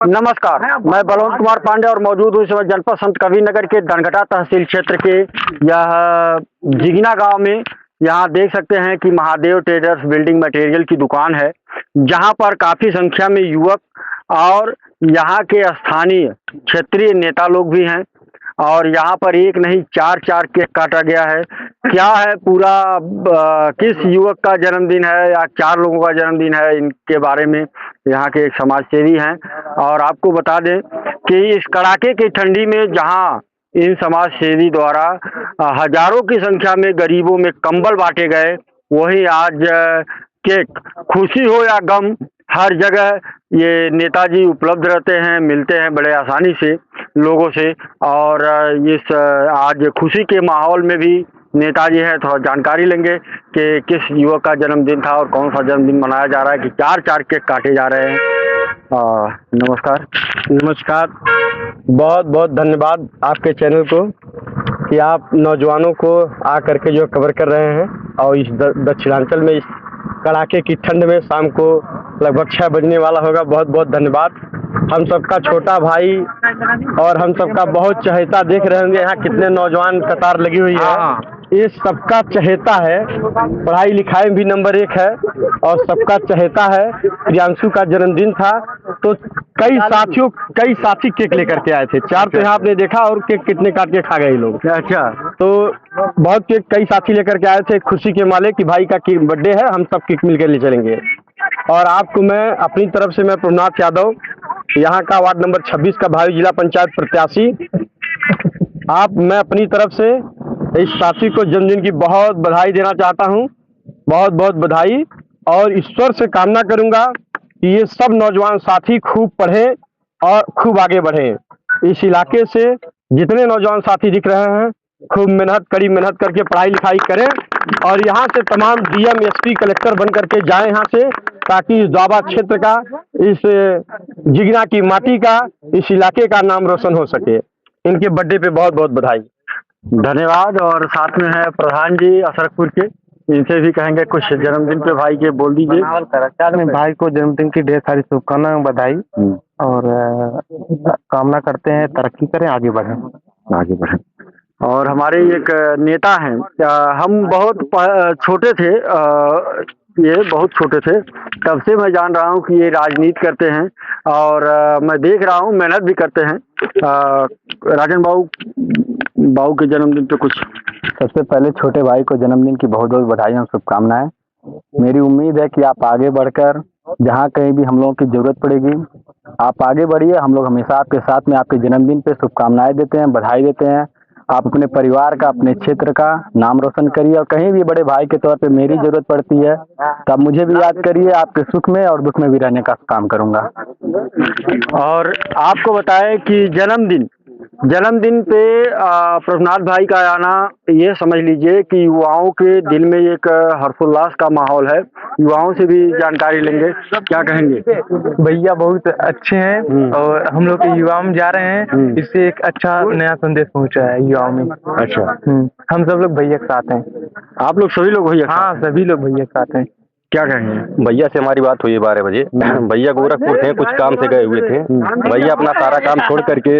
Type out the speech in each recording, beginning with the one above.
नमस्कार, मैं बलवंत कुमार पांडे और मौजूद हूँ इस समय जनपद संत कबीरनगर के धनघटा तहसील क्षेत्र के यह जिगना गांव में। यहाँ देख सकते हैं कि महादेव ट्रेडर्स बिल्डिंग मटेरियल की दुकान है, जहाँ पर काफी संख्या में युवक और यहाँ के स्थानीय क्षेत्रीय नेता लोग भी हैं। और यहाँ पर एक नहीं चार केक काटा गया है। क्या है पूरा किस युवक का जन्मदिन है या 4 लोगों का जन्मदिन है, इनके बारे में यहाँ के एक समाज सेवी हैं। और आपको बता दें कि इस कड़ाके की ठंडी में जहाँ इन समाज सेवी द्वारा हजारों की संख्या में गरीबों में कंबल बांटे गए, वहीं आज केक खुशी हो या गम हर जगह ये नेताजी उपलब्ध रहते हैं, मिलते हैं बड़े आसानी से लोगों से। और इस आज खुशी के माहौल में भी नेताजी है, थोड़ा जानकारी लेंगे कि किस युवक का जन्मदिन था और कौन सा जन्मदिन मनाया जा रहा है कि 4 केक काटे जा रहे हैं। नमस्कार। नमस्कार, बहुत बहुत धन्यवाद आपके चैनल को कि आप नौजवानों को आ करके जो कवर कर रहे हैं। और इस दक्षिणांचल में इस कड़ाके की ठंड में शाम को लगभग 6 बजने वाला होगा। बहुत बहुत धन्यवाद। हम सबका छोटा भाई और हम सबका बहुत चहेता, देख रहे होंगे यहाँ कितने नौजवान कतार लगी हुई है। ये सबका चहेता है, पढ़ाई लिखाई में भी नंबर 1 है और सबका चहेता है। प्रियांशु का जन्मदिन था तो कई साथी केक लेकर के आए थे। 4 तो यहाँ आपने देखा, और केक कितने काट के खा गए लोग। अच्छा, तो बहुत केक कई साथी लेकर के आए थे, खुशी के माले कि भाई का केक बर्थडे है, हम सब केक मिलकर ले चलेंगे। और आपको मैं अपनी तरफ से, मैं प्रभुनाथ यादव, यहाँ का वार्ड नंबर 26 का भावी जिला पंचायत प्रत्याशी, मैं अपनी तरफ से इस साथी को जन्मदिन की बहुत बधाई देना चाहता हूँ। बहुत बहुत बधाई। और ईश्वर से कामना करूँगा कि ये सब नौजवान साथी खूब पढ़ें और खूब आगे बढ़ें। इस इलाके से जितने नौजवान साथी दिख रहे हैं, खूब कड़ी मेहनत करके पढ़ाई लिखाई करें और यहाँ से तमाम डीएम एसपी कलेक्टर बन करके जाएं यहाँ से, ताकि इस द्वाबा क्षेत्र का, इस जिगना की माटी का, इस इलाके का नाम रोशन हो सके। इनके बर्थडे पे बहुत बहुत बधाई। धन्यवाद। और साथ में है प्रधान जी असरकपुर के, इनसे भी कहेंगे कुछ जन्मदिन पे भाई के बोल दीजिए। भाई को जन्मदिन की ढेर सारी शुभकामनाएं, बधाई। और कामना करते हैं तरक्की करें, आगे बढ़ें। और हमारे एक नेता हैं, हम बहुत छोटे थे, ये बहुत छोटे थे, तब से मैं जान रहा हूँ कि ये राजनीति करते हैं और मैं देख रहा हूँ मेहनत भी करते हैं। राजन बाबू के जन्मदिन पे कुछ। सबसे पहले छोटे भाई को जन्मदिन की बहुत बहुत बधाई और शुभकामनाएं। मेरी उम्मीद है कि आप आगे बढ़कर जहाँ कहीं भी हम लोगों की जरूरत पड़ेगी, आप आगे बढ़िए। हम लोग हमेशा आपके साथ में, आपके जन्मदिन पे शुभकामनाएं देते हैं, बधाई देते हैं। आप अपने परिवार का, अपने क्षेत्र का नाम रोशन करिए और कहीं भी बड़े भाई के तौर पे मेरी जरूरत पड़ती है तब मुझे भी याद करिए। आपके सुख में और दुख में भी रहने का काम करूंगा। और आपको बताएं कि जन्मदिन पे प्रभुनाथ भाई का आना, ये समझ लीजिए कि युवाओं के दिल में एक हर्षोल्लास का माहौल है। युवाओं से भी जानकारी लेंगे, क्या कहेंगे? भैया बहुत अच्छे हैं और हम लोग के युवाओं में जा रहे हैं, इससे एक अच्छा नया संदेश पहुंचा है युवाओं में। अच्छा, हम सब लोग भैया के साथ हैं। आप लोग सभी लोग भैया? हाँ, सभी लोग भैया के साथ हैं। क्या कहेंगे? भैया से हमारी बात हुई 12 बजे। भैया गोरखपुर थे, कुछ काम से गए हुए थे। भैया अपना सारा काम छोड़ करके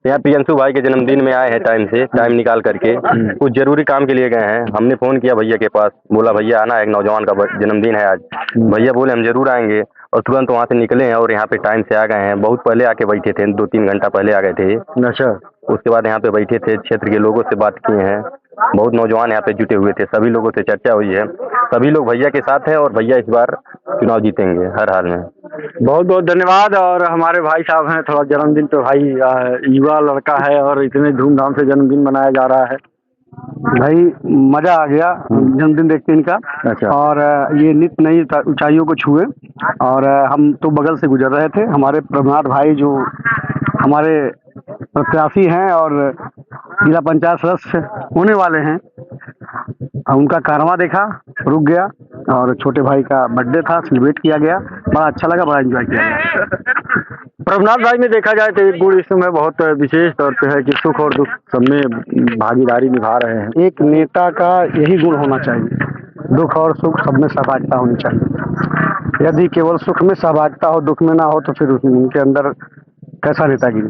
यहाँ प्रियंशु भाई के जन्मदिन में आए हैं, टाइम निकाल करके। कुछ जरूरी काम के लिए गए हैं। हमने फोन किया भैया के पास, बोला भैया आना है, एक नौजवान का जन्मदिन है आज। भैया बोले हम जरूर आएंगे और तुरंत वहाँ से निकले हैं और यहाँ पे टाइम से आ गए हैं। बहुत पहले आके बैठे थे, 2-3 घंटा पहले आ गए थे। अच्छा, उसके बाद यहाँ पे बैठे थे, क्षेत्र के लोगों से बात किए हैं। बहुत नौजवान यहाँ पे जुटे हुए थे, सभी लोगों से चर्चा हुई है। सभी लोग भैया के साथ हैं और भैया इस बार चुनाव जीतेंगे हर हाल में। बहुत बहुत धन्यवाद। और हमारे भाई साहब हैं, थोड़ा जन्मदिन पे भाई युवा लड़का है और इतने धूमधाम से जन्मदिन मनाया जा रहा है। भाई मजा आ गया जन्मदिन देख के इनका। अच्छा। और ये नित नई ऊंचाइयों को छुए। और हम तो बगल से गुजर रहे थे, हमारे प्रभुनाथ भाई जो हमारे प्रत्याशी हैं और जिला पंचायत सदस्य होने वाले हैं, उनका कारवां देखा, रुक गया। और छोटे भाई का बर्थडे था, सेलिब्रेट किया गया, बड़ा अच्छा लगा, बड़ा एंजॉय किया गया। प्रभुनाथ भाई में देखा जाए तो एक गुण इस समय बहुत विशेष तौर पे है कि सुख और दुख सब में भागीदारी निभा रहे हैं। एक नेता का यही गुण होना चाहिए, दुख और सुख सब में सहभागिता होनी चाहिए। यदि केवल सुख में सहभागिता हो, दुख में ना हो, तो फिर उनके अंदर कैसा नेतागिरी?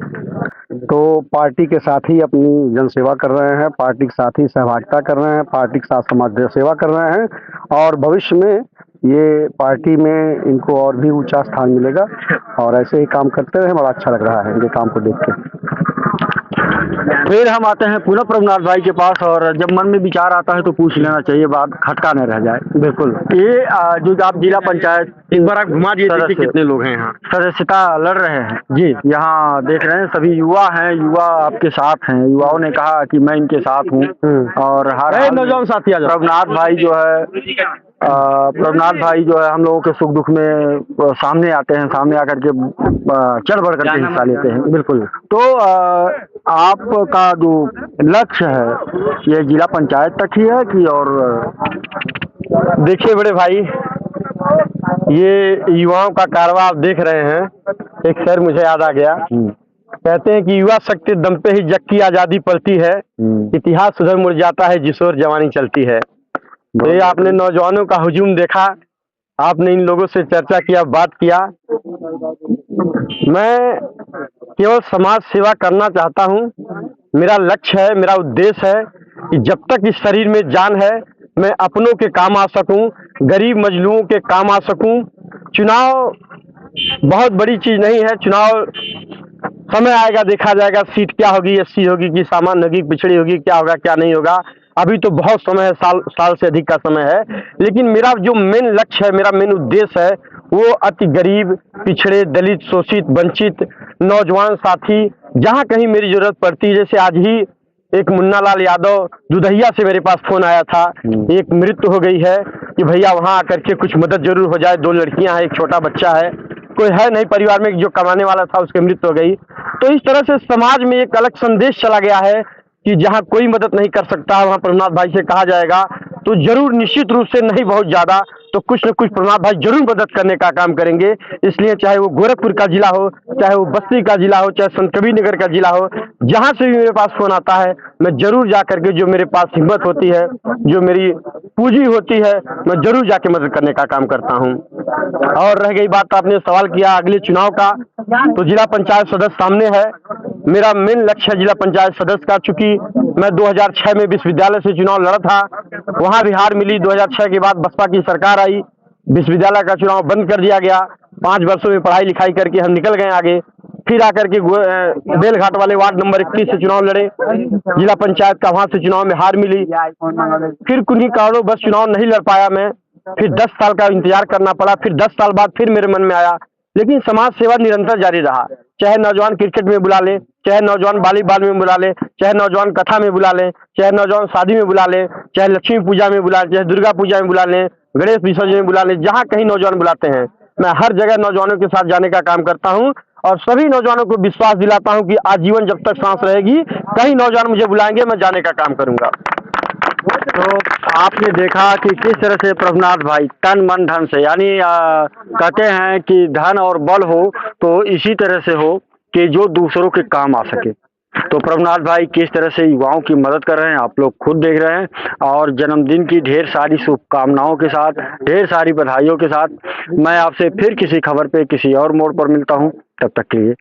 तो पार्टी के साथ ही अपनी जनसेवा कर रहे हैं, पार्टी के साथ ही सहभागिता कर रहे हैं, पार्टी के साथ समाज सेवा कर रहे हैं और भविष्य में ये पार्टी में इनको और भी ऊंचा स्थान मिलेगा और ऐसे ही काम करते रहे। बड़ा अच्छा लग रहा है इनके काम को देख के। फिर हम आते हैं पुनः प्रभुनाथ भाई के पास, और जब मन में विचार आता है तो पूछ लेना चाहिए, बात खटका न रह जाए। बिल्कुल। ये जो आप जिला पंचायत एक बार आप घुमा दीजिए, देखिए कितने लोग हैं यहाँ सदस्यता लड़ रहे हैं जी। यहाँ देख रहे हैं सभी युवा हैं, युवा आपके साथ हैं। युवाओं ने कहा कि मैं इनके साथ हूँ और हर नौजवान साथी आ जाओ। प्रभुनाथ भाई जो है हम लोगों के सुख दुख में सामने आते हैं, सामने आकर के चढ़ बढ़ करके हिस्सा लेते हैं। बिल्कुल। तो आपका जो लक्ष्य है ये जिला पंचायत तक ही है कि और? देखिए बड़े भाई, ये युवाओं का कारवा आप देख रहे हैं। एक शेर मुझे याद आ गया, कहते हैं कि युवा शक्ति दम पे ही जग की आजादी पलती है, इतिहास उधर मुड़ जाता है जिस ओर जवानी चलती है। तो ये आपने नौजवानों का हुजूम देखा, आपने इन लोगों से चर्चा किया, बात किया। मैं केवल समाज सेवा करना चाहता हूँ। मेरा लक्ष्य है, मेरा उद्देश्य है कि जब तक इस शरीर में जान है मैं अपनों के काम आ सकूं, गरीब मजलूमों के काम आ सकूं। चुनाव बहुत बड़ी चीज नहीं है, चुनाव समय आएगा देखा जाएगा, सीट क्या होगी, एससी होगी कि सामान्य होगी, पिछड़ी होगी, क्या होगा क्या नहीं होगा। अभी तो बहुत समय है, साल से अधिक का समय है। लेकिन मेरा जो मेन लक्ष्य है, मेरा मेन उद्देश्य है वो अति गरीब, पिछड़े, दलित, शोषित, वंचित नौजवान साथी जहाँ कहीं मेरी जरूरत पड़ती है। जैसे आज ही एक मुन्ना लाल यादव दुधहिया से मेरे पास फोन आया था, एक मृत्यु हो गई है कि भैया वहाँ आकर के कुछ मदद जरूर हो जाए। 2 लड़कियां हैं, एक छोटा बच्चा है, कोई है नहीं परिवार में जो कमाने वाला था, उसकी मृत्यु हो गई। तो इस तरह से समाज में एक अलग संदेश चला गया है कि जहाँ कोई मदद नहीं कर सकता वहाँ प्रभुनाथ भाई से कहा जाएगा तो जरूर, निश्चित रूप से नहीं बहुत ज्यादा तो कुछ न कुछ प्रभुनाथ भाई जरूर मदद करने का काम करेंगे। इसलिए चाहे वो गोरखपुर का जिला हो, चाहे वो बस्ती का जिला हो, चाहे संत कबीर नगर का जिला हो, जहाँ से भी मेरे पास फोन आता है मैं जरूर जा करके, जो मेरे पास हिम्मत होती है, जो मेरी पूंजी होती है, मैं जरूर जाके मदद करने का काम करता हूँ। और रह गई बात, आपने सवाल किया अगले चुनाव का, तो जिला पंचायत सदस्य सामने है। मेरा मेन लक्ष्य है जिला पंचायत सदस्य का। चूंकि मैं 2006 में विश्वविद्यालय से चुनाव लड़ा था, वहां भी हार मिली। 2006 के बाद बसपा की सरकार आई, विश्वविद्यालय का चुनाव बंद कर दिया गया। 5 वर्षों में पढ़ाई लिखाई करके हम निकल गए आगे। फिर आकर के बेलघाट वाले वार्ड नंबर 31 से चुनाव लड़े जिला पंचायत का, वहां से चुनाव में हार मिली। फिर कुछ कारणों बस चुनाव नहीं लड़ पाया मैं। फिर 10 साल का इंतजार करना पड़ा। फिर 10 साल बाद फिर मेरे मन में आया, लेकिन समाज सेवा निरंतर जारी रहा। चाहे नौजवान क्रिकेट में बुला ले, चाहे नौजवान वॉलीबॉल में बुला ले, चाहे नौजवान कथा में बुला ले, चाहे नौजवान शादी में बुला ले, चाहे लक्ष्मी पूजा में बुला ले, चाहे दुर्गा पूजा में बुला ले, गणेश विसर्जन में बुला ले, जहाँ कहीं नौजवान बुलाते हैं मैं हर जगह नौजवानों के साथ जाने का काम करता हूँ और सभी नौजवानों को विश्वास दिलाता हूँ कि आजीवन जब तक सांस रहेगी कहीं नौजवान मुझे बुलाएंगे, मैं जाने का काम करूंगा। तो आपने देखा कि किस तरह से प्रभुनाथ भाई तन मन धन से, यानी कहते हैं कि धन और बल हो तो इसी तरह से हो कि जो दूसरों के काम आ सके। तो प्रभुनाथ भाई किस तरह से युवाओं की मदद कर रहे हैं आप लोग खुद देख रहे हैं। और जन्मदिन की ढेर सारी शुभकामनाओं के साथ, ढेर सारी बधाइयों के साथ मैं आपसे फिर किसी खबर पे किसी और मोड़ पर मिलता हूं। तब तक के लिए